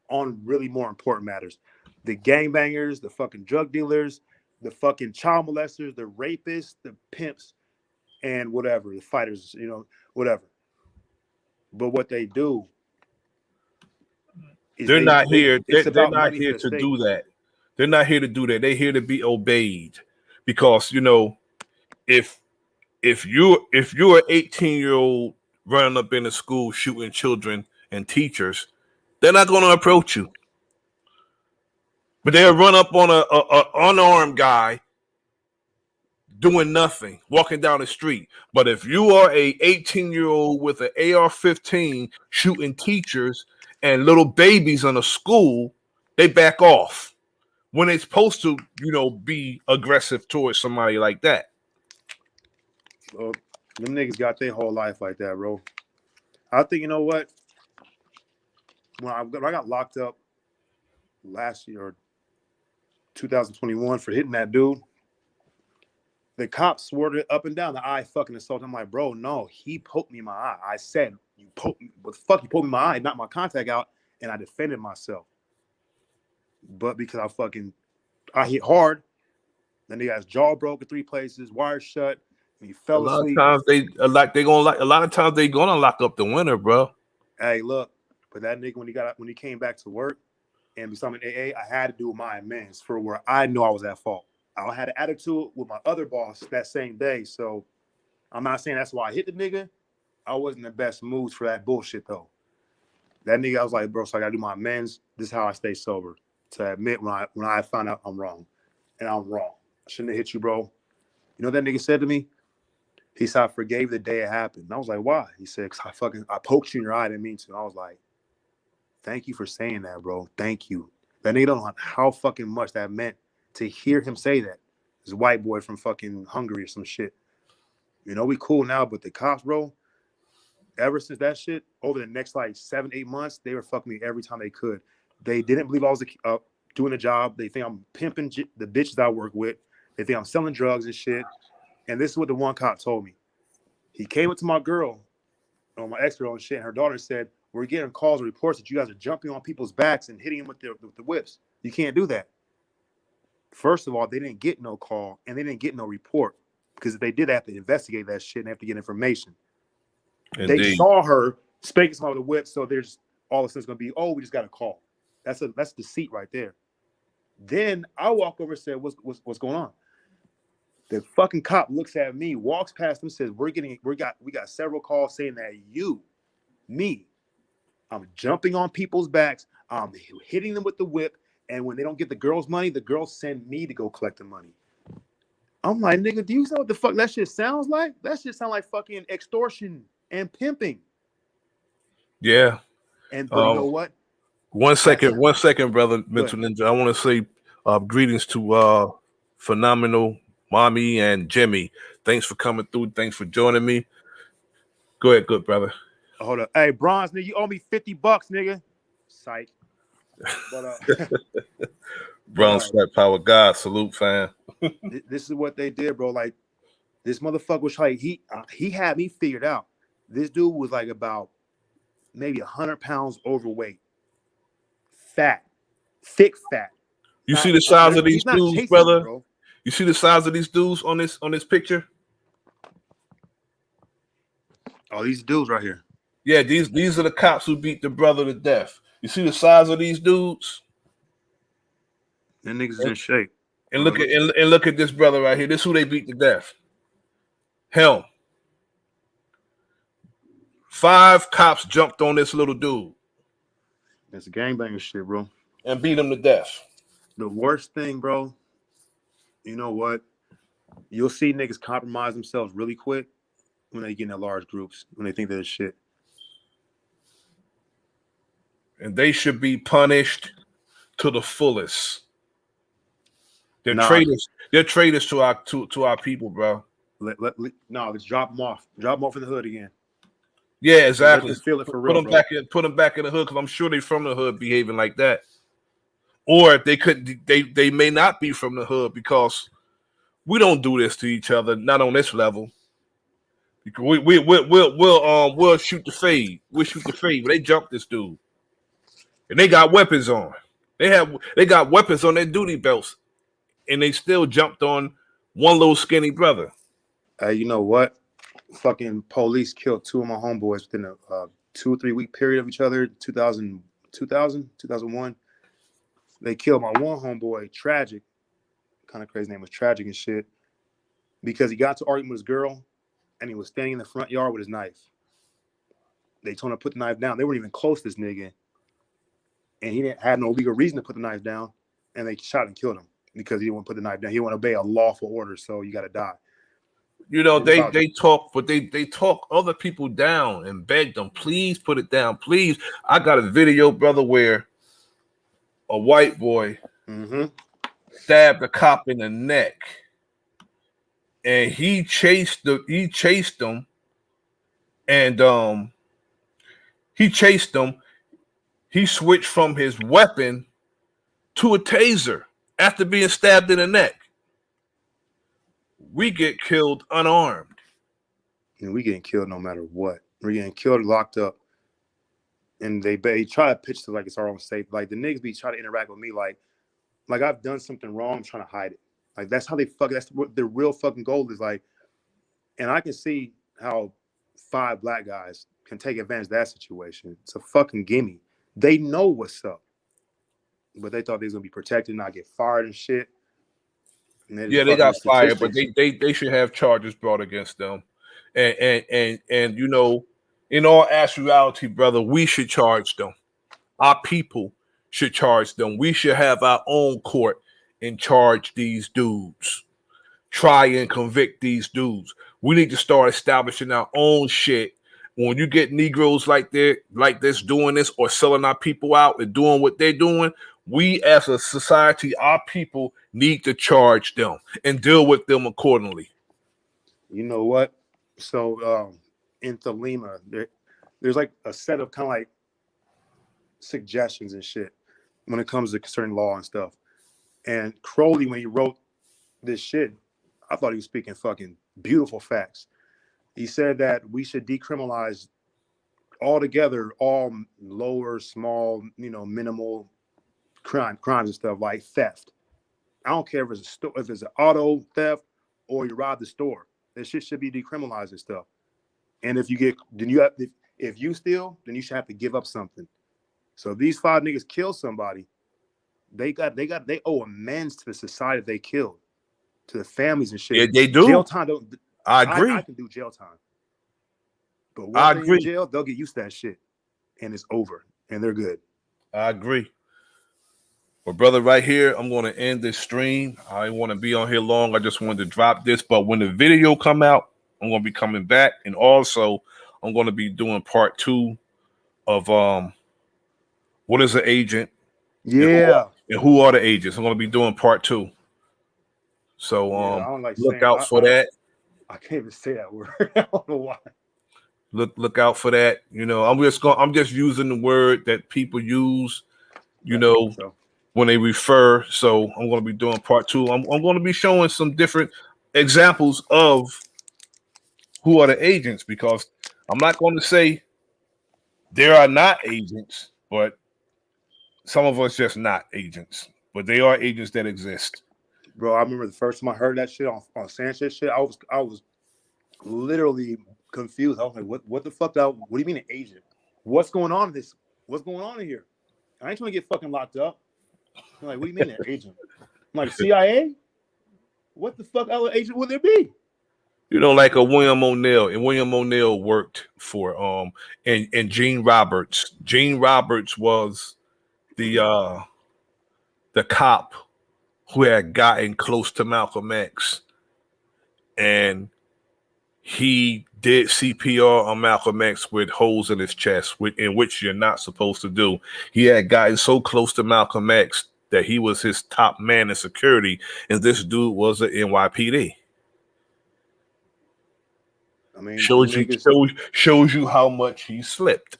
on really more important matters. The gangbangers, the fucking drug dealers, the fucking child molesters, the rapists, the pimps, and whatever, the fighters, whatever. But what they do is they're not here. They're not here to do that. They're not here to do that. They're here to be obeyed. Because if you're an 18-year-old running up in the school shooting children and teachers, they're not going to approach you. But they'll run up on a unarmed guy doing nothing, walking down the street. But if you are a 18-year-old with an AR-15 shooting teachers and little babies in a school, they back off when they're supposed to, be aggressive towards somebody like that. Well, them niggas got their whole life like that, bro. I think, you know what? When I got locked up last year, 2021, for hitting that dude, the cops swore it up and down the eye fucking assault. I'm like, bro, no, he poked me in my eye. I said, you poked me. What the fuck? You poked me in my eye, knocked my contact out, and I defended myself. But because I hit hard, then the guy's jaw broke in 3 places, wire shut, and he fell asleep. A lot of times they gonna lock up the winner, bro. Hey, look, but that nigga when he came back to work and becoming AA, I had to do my amends for where I know I was at fault. I had an attitude with my other boss that same day, so I'm not saying that's why I hit the nigga. I wasn't in the best moods for that bullshit though. That nigga, I was like, bro, so I gotta do my amends. This is how I stay sober, to admit when I find out I'm wrong, and I'm wrong. I shouldn't have hit you, bro. You know what that nigga said to me? He said, I forgave the day it happened. And I was like, why? He said, because I poked you in your eye. I didn't mean to. And I was like, thank you for saying that, bro. Thank you. That nigga don't know how fucking much that meant to hear him say that. This white boy from fucking Hungary or some shit. You know, we cool now, but the cops, bro, ever since that shit, over the next like 7-8 months, they were fucking me every time they could. They didn't believe I was doing a job. They think I'm pimping the bitches I work with. They think I'm selling drugs and shit. And this is what the one cop told me. He came up to my girl, or my ex-girl and shit, and her daughter said, we're getting calls and reports that you guys are jumping on people's backs and hitting them with the whips. You can't do that. First of all, they didn't get no call, and they didn't get no report. Because if they did, they have to investigate that shit and they have to get information. Indeed. They saw her spanking somebody with a whip, so there's all of a sudden going to be, oh, we just got a call. That's deceit right there. Then I walk over and say, what's going on? The fucking cop looks at me, walks past him, says, we got several calls saying that I'm jumping on people's backs, I'm hitting them with the whip, and when they don't get the girls' money, the girls send me to go collect the money. I'm like, nigga, do you know what the fuck that shit sounds like? That shit sound like fucking extortion and pimping. Yeah. And but you know what? One second, brother, Mental Ninja. I want to say greetings to Phenomenal Mommy and Jimmy. Thanks for coming through. Thanks for joining me. Go ahead, good brother. Hold up. Hey, Bronze, nigga, you owe me $50, nigga. Psych. But Bronze Sweat Power God, salute, fam. This is what they did, bro. Like, this motherfucker was like, he had me figured out. This dude was like about maybe 100 pounds overweight. Fat. Thick fat. You see the size of these dudes, brother? Bro. You see the size of these dudes on this picture? Oh, these dudes right here. Yeah, these are the cops who beat the brother to death. You see the size of these dudes? Them niggas is in shape. And look at this brother right here. This is who they beat to death. Hell. 5 cops jumped on this little dude. That's gangbanger shit, bro. And beat him to death. The worst thing, bro, you know what? You'll see niggas compromise themselves really quick when they get in large groups, when they think they're shit. And they should be punished to the fullest. They're traitors. They're traitors to our people, bro. Let's drop them off. Drop them off in the hood again. Yeah, exactly. Let them feel it for real, put them back in the hood, because I'm sure they're from the hood behaving like that. Or they may not be from the hood, because we don't do this to each other, not on this level. Because we'll shoot the fade. We'll shoot the fade. But they jumped this dude. And they got weapons on. They got weapons on their duty belts. And they still jumped on one little skinny brother. You know what? Fucking police killed 2 of my homeboys within a 2 or 3 week period of each other. 2001. They killed my one homeboy, Tragic. Kind of crazy name was Tragic and shit. Because he got to arguing with his girl and he was standing in the front yard with his knife. They told him to put the knife down. They weren't even close to this nigga. And he had no legal reason to put the knife down. And they shot and killed him because he didn't want to put the knife down. He didn't want to obey a lawful order, so you got to die. You know, they talk, but they talk other people down and beg them, please put it down, please. I got a video, brother, where a white boy stabbed a cop in the neck, and he chased them, and he chased them. He switched from his weapon to a taser after being stabbed in the neck. We get killed unarmed. And we getting killed no matter what. We're getting killed, locked up. And they try to pitch to like it's our own safe. Like the niggas be trying to interact with me like I've done something wrong, I'm trying to hide it. Like that's how that's what the real fucking goal is. Like, and I can see how 5 black guys can take advantage of that situation. It's a fucking gimme. They know what's up. But they thought they was gonna be protected, not get fired and shit. And they got fired, but they should have charges brought against them. And you know, in all actuality, brother, we should charge them. Our people should charge them. We should have our own court and charge these dudes. Try and convict these dudes. We need to start establishing our own shit. When you get Negroes like this doing this or selling our people out and doing what they're doing, we as a society, our people need to charge them and deal with them accordingly. You know what? So in Thelema, there's like a set of kind of like suggestions and shit when it comes to concerning law and stuff. And Crowley, when he wrote this shit, I thought he was speaking fucking beautiful facts. He said that we should decriminalize altogether all lower, small, minimal crimes and stuff like theft. I don't care if it's if it's an auto theft or you rob the store. That shit should be decriminalized and stuff. And if you steal, then you should have to give up something. So if these 5 niggas kill somebody, they owe amends to the society they killed, to the families and shit. Yeah, they do. Jail time don't. I agree. I can do jail time, but once they're in jail, they'll get used to that shit, and it's over, and they're good. I agree. Well, brother, right here, I'm going to end this stream. I didn't want to be on here long. I just wanted to drop this. But when the video come out, I'm going to be coming back. And also, I'm going to be doing part 2 of what is an agent? Yeah. And who are the agents? I'm going to be doing part 2. So I don't like look out for that. I can't even say that word. I don't know why. Look out for that. I'm just using the word that people use, when they refer. So I'm going to be doing part 2. I'm going to be showing some different examples of who are the agents, because I'm not going to say there are not agents, but some of us just not agents, but they are agents that exist. Bro, I remember the first time I heard that shit on Sanchez shit, I was literally confused. I was like, what the fuck? What do you mean an agent? What's going on in this? What's going on in here? I ain't trying to get fucking locked up. I'm like, what do you mean an agent? I'm like, CIA? What the fuck other agent would there be? Like a William O'Neill, and William O'Neill worked for and Gene Roberts. Gene Roberts was the cop who had gotten close to Malcolm X, and he did CPR on Malcolm X with holes in his chest, in which you're not supposed to do. He had gotten so close to Malcolm X that he was his top man in security, and this dude was an NYPD. I mean, shows you how much he slipped.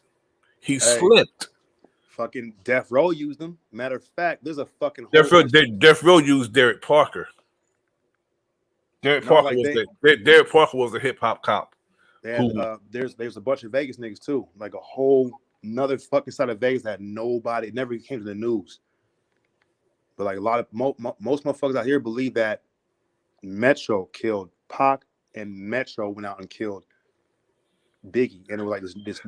He slipped. Fucking Death Row used them. Matter of fact, there's a fucking Death Row used Derek Parker. Derek Parker was a hip hop cop. There's a bunch of Vegas niggas too, like a whole another fucking side of Vegas that nobody never came to the news. But like a lot of most motherfuckers out here believe that Metro killed Pac and Metro went out and killed Biggie, and it was like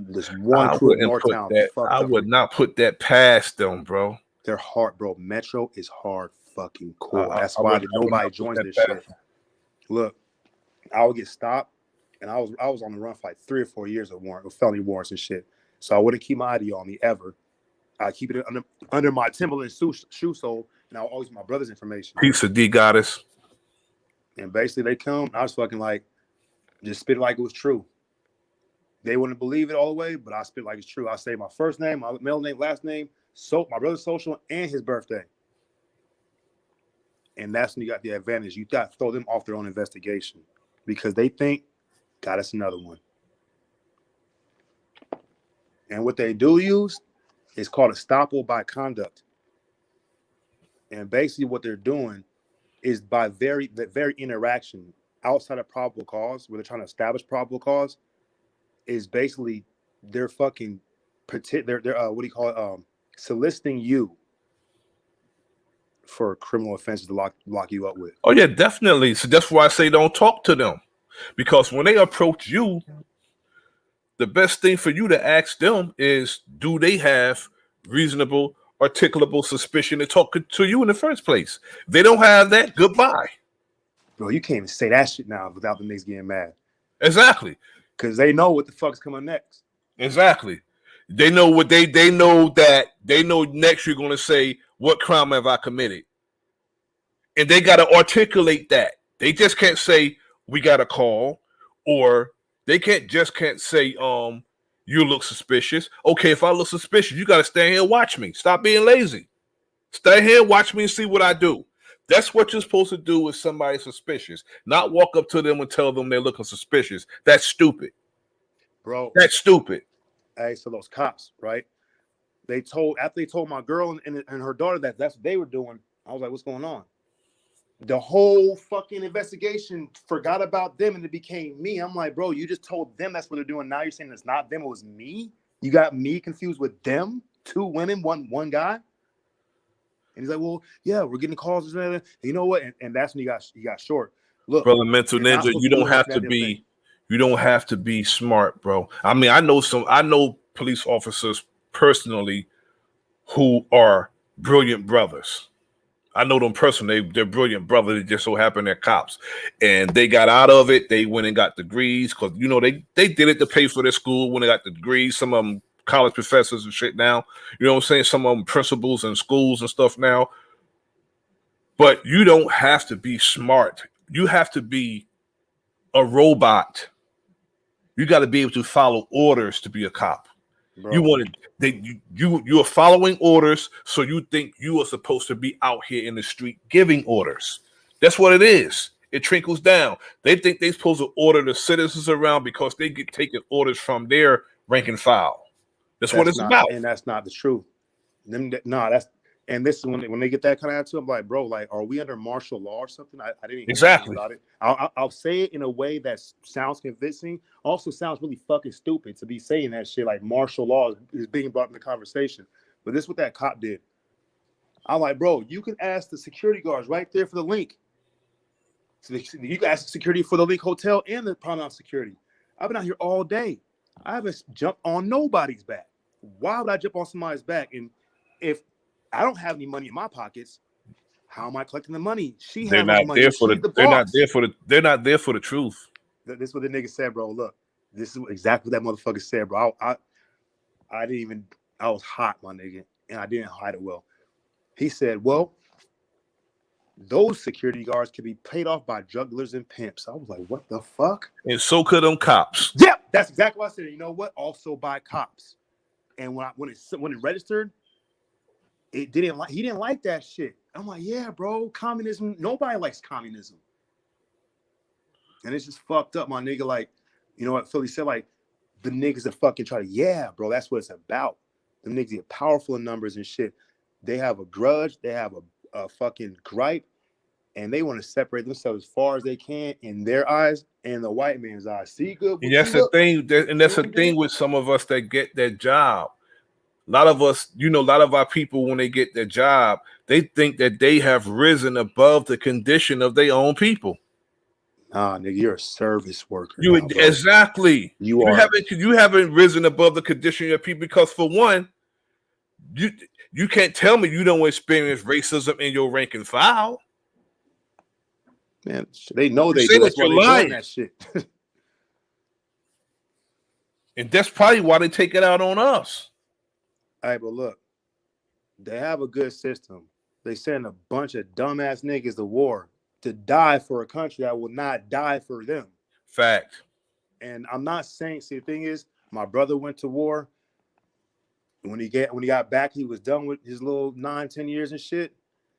this one crew in Northtown. I would not put that past them, bro. They're hard, bro. Metro is hard fucking core. That's why nobody joins this shit. Look, I would get stopped, and I was on the run for like 3 or 4 years of felony warrants and shit. So I wouldn't keep my ID on me ever. I keep it under my Timberland shoe sole, and I'll always my brother's information. Piece of D goddess. And basically, they come. I was fucking like, Just spit it like it was true. They wouldn't believe it all the way, but I spit like it's true. I say my first name, my middle name, last name, so my brother's social, and his birthday. And that's when you got the advantage. You got to throw them off their own investigation because they think, got us another one. And what they do use is called estoppel by conduct. And basically what they're doing is by very interaction outside of probable cause, where they're trying to establish probable cause, is basically they're fucking they're what do you call it? Soliciting you for criminal offenses to lock you up with. Oh yeah, definitely. So that's why I say don't talk to them, because when they approach you, the best thing for you to ask them is, do they have reasonable, articulable suspicion to talk to you in the first place? If they don't have that, goodbye. Bro, you can't even say that shit now without the niggas getting mad. Exactly. Because they know what the fuck's coming next. Exactly. They know what they know that they know next you're gonna say, what crime have I committed? And they gotta articulate that. They just can't say we got a call, or they can't say you look suspicious. Okay, if I look suspicious, you gotta stand here and watch me. Stop being lazy. Stay here, watch me and see what I do. That's what you're supposed to do with somebody suspicious. Not walk up to them and tell them they're looking suspicious. That's stupid. Bro. That's stupid. Hey, so those cops, right? After they told my girl and her daughter that that's what they were doing, I was like, what's going on? The whole fucking investigation forgot about them and it became me. I'm like, bro, you just told them that's what they're doing. Now you're saying it's not them, it was me? You got me confused with them? 2 women, one guy? And he's like, well, yeah, we're getting calls. And you know what? And that's when you got short. Look, brother, mental ninja, you don't have to be smart, bro. I mean, I know police officers personally who are brilliant brothers. I know them personally. They're brilliant brothers. They just so happen they're cops, and they got out of it. They went and got degrees because they did it to pay for their school when they got the degrees. Some of them college professors and shit now. You know what I'm saying? Some of them principals in schools and stuff now. But you don't have to be smart. You have to be a robot. You got to be able to follow orders to be a cop. Bro. You are following orders, so you think you are supposed to be out here in the street giving orders. That's what it is. It trickles down. They think they're supposed to order the citizens around because they get taking orders from their rank and file. That's what it's about. And that's not the truth. And this is when they get that kind of attitude, I'm like, bro, like, are we under martial law or something? I didn't exactly about it. I'll say it in a way that sounds convincing. Also sounds really fucking stupid to be saying that shit. Like martial law is being brought in the conversation. But this is what that cop did. I'm like, bro, you can ask the security guards right there for the link. So you can ask the security for the Link Hotel and the Promenade security. I've been out here all day. I haven't jumped on nobody's back. Why would I jump on somebody's back? And if I don't have any money in my pockets, how am I collecting the money? They're not there for the truth. This is what the nigga said, bro. Look, this is exactly what that motherfucker said, bro. I was hot, my nigga, and I didn't hide it well. He said, well, those security guards can be paid off by drug dealers and pimps. I was like, what the fuck? And so could them cops. Yep, that's exactly what I said. You know what? Also by cops. And when it registered, he didn't like that shit. I'm like, yeah, bro, communism. Nobody likes communism. And it's just fucked up, my nigga. Like, you know what Philly said? Like, the niggas that fucking try to, yeah, bro, that's what it's about. The niggas get powerful in numbers and shit. They have a grudge. They have a fucking gripe. And they want to separate themselves as far as they can in their eyes and the white man's eyes. See good. And that's the thing. And that's the thing with some of us that get that job. A lot of us, a lot of our people, when they get their job, they think that they have risen above the condition of their own people. Nah, nigga, you're a service worker. Exactly. You haven't risen above the condition of your people because, for one, you can't tell me you don't experience racism in your rank and file. Man, they know they do. That's why they're doing that shit. And that's probably why they take it out on us. All right, but look, they have a good system. They send a bunch of dumbass niggas to war to die for a country that will not die for them. Fact. And I'm not saying, see, the thing is, my brother went to war. When he got back, he was done with his little 9-10 years and shit.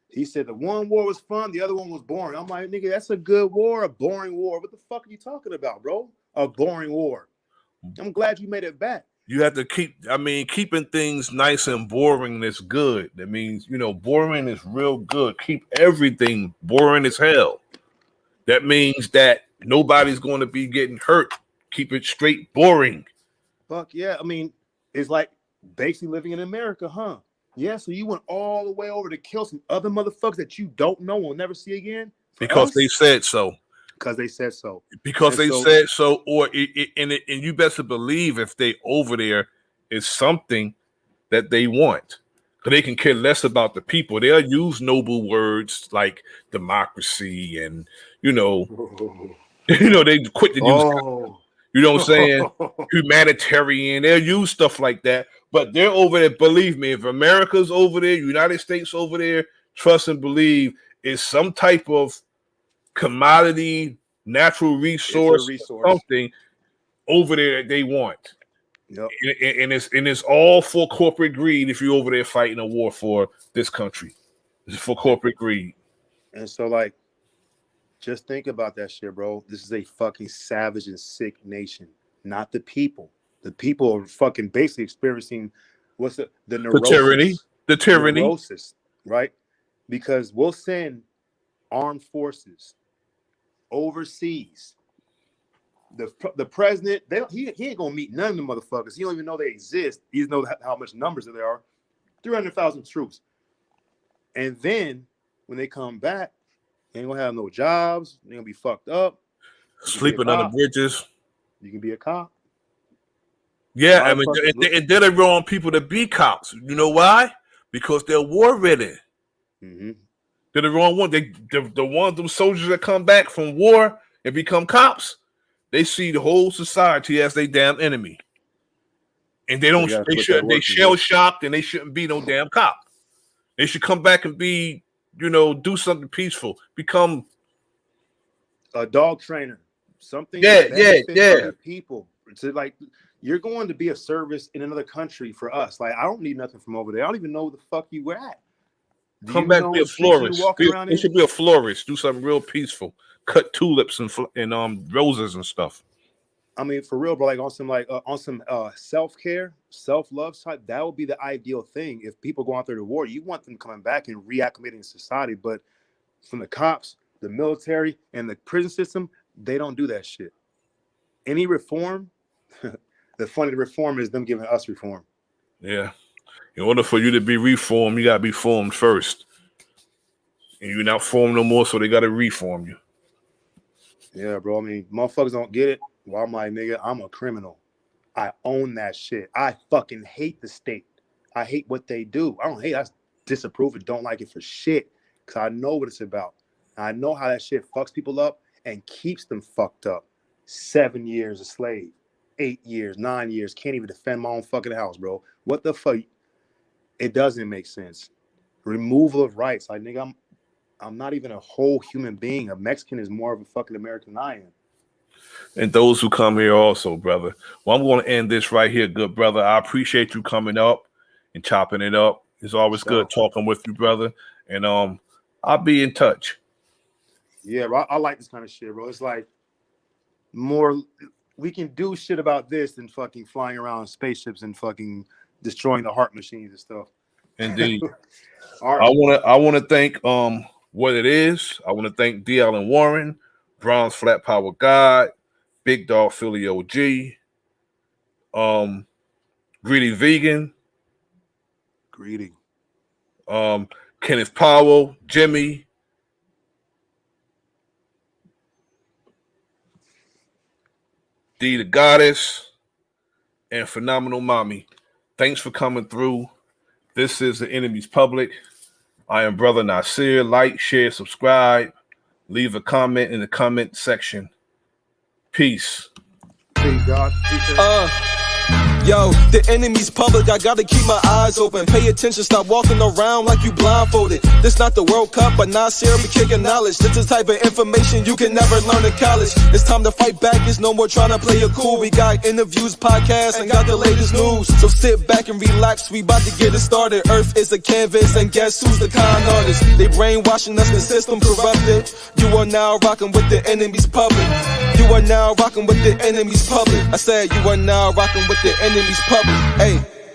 He said the one war was fun, the other one was boring. I'm like, nigga, that's a good war, a boring war. What the fuck are you talking about, bro? A boring war. I'm glad you made it back. You have to keeping things nice and boring is good. That means, boring is real good. Keep everything boring as hell. That means that nobody's going to be getting hurt. Keep it straight boring. Fuck yeah. I mean, it's like basically living in America, huh? Yeah, so you went all the way over to kill some other motherfuckers that you don't know, will never see again? Because they said so. Because they said so. Because they said so, or and you best believe if they over there is something that they want. Because they can care less about the people. They'll use noble words like democracy and, they quit to use, you know what I'm saying? Humanitarian. They'll use stuff like that. But they're over there, believe me, if America's over there, United States over there, trust and believe, is some type of commodity, natural resource, something over there that they want. Yep. And it's all for corporate greed if you're over there fighting a war for this country. It's for corporate greed. And so, like, just think about that shit, bro. This is a fucking savage and sick nation, not the people. The people are fucking basically experiencing the neurosis. The tyranny. Neurosis, right? Because we'll send armed forces overseas. The president, he ain't gonna meet none of them motherfuckers. He don't even know they exist. He doesn't know how much numbers there are. 300,000 troops. And then when they come back, they ain't gonna have no jobs. They're gonna be fucked up. Sleeping under bridges. You can be a cop. Yeah, I mean, and they're the wrong people to be cops. You know why? Because they're war ready. Mm-hmm. They're the wrong one. The ones, them soldiers that come back from war and become cops, they see the whole society as their damn enemy. And they shell shocked, and they shouldn't be no damn cop. They should come back and be, do something peaceful. Become a dog trainer. Something other people. To like, you're going to be a service in another country for us. Like, I don't need nothing from over there. I don't even know where the fuck you were at. Come back, be a florist. They should be a florist. Do something real peaceful. Cut tulips and roses and stuff. I mean, for real, bro. Like on some self-care, self-love side, that would be the ideal thing. If people go out there to war, you want them coming back and reacclimating to society. But from the cops, the military, and the prison system, they don't do that shit. Any reform, the funny reform is them giving us reform. Yeah. In order for you to be reformed, you gotta be formed first. And you're not formed no more, so they gotta reform you. Yeah, bro. I mean, motherfuckers don't get it. Well, I'm like, nigga, I'm a criminal. I own that shit. I fucking hate the state. I hate what they do. I don't hate it. I disapprove it. Don't like it for shit. Because I know what it's about. I know how that shit fucks people up and keeps them fucked up. 7 years a slave. 8 years, 9 years. Can't even defend my own fucking house, bro. What the fuck? It doesn't make sense. Removal of rights. Like, nigga, I'm not even a whole human being. A Mexican is more of a fucking American than I am. And those who come here also, brother. Well, I'm going to end this right here, good brother. I appreciate you coming up and chopping it up. It's always good talking with you, brother. And I'll be in touch. Yeah, bro, I like this kind of shit, bro. It's like more, we can do shit about this than fucking flying around spaceships and fucking destroying the heart machines and stuff. Indeed. All right. I want to thank what it is. I want to thank D. Allen Warren, Brown's Flat Power God, Big Dog Philly OG, Greedy Vegan, Kenneth Powell, Jimmy, D the Goddess, and Phenomenal Mommy. Thanks for coming through. This is The Enemy's Public. I am Bro.Nasir. Like, share, subscribe. Leave a comment in the comment section. Peace. Peace, God. Yo, the enemy's public, I gotta keep my eyes open. Pay attention, stop walking around like you blindfolded. This not the World Cup, but Nasir be kicking knowledge. This is the type of information you can never learn in college. It's time to fight back, it's no more trying to play it cool. We got interviews, podcasts, and got the latest news. So sit back and relax, we about to get it started. Earth is a canvas, and guess who's the con artist? They brainwashing us, the system corrupted. You are now rocking with the enemy's public. You are now rocking with the enemy's public. I said you are now rocking with the enemy's public. Hey.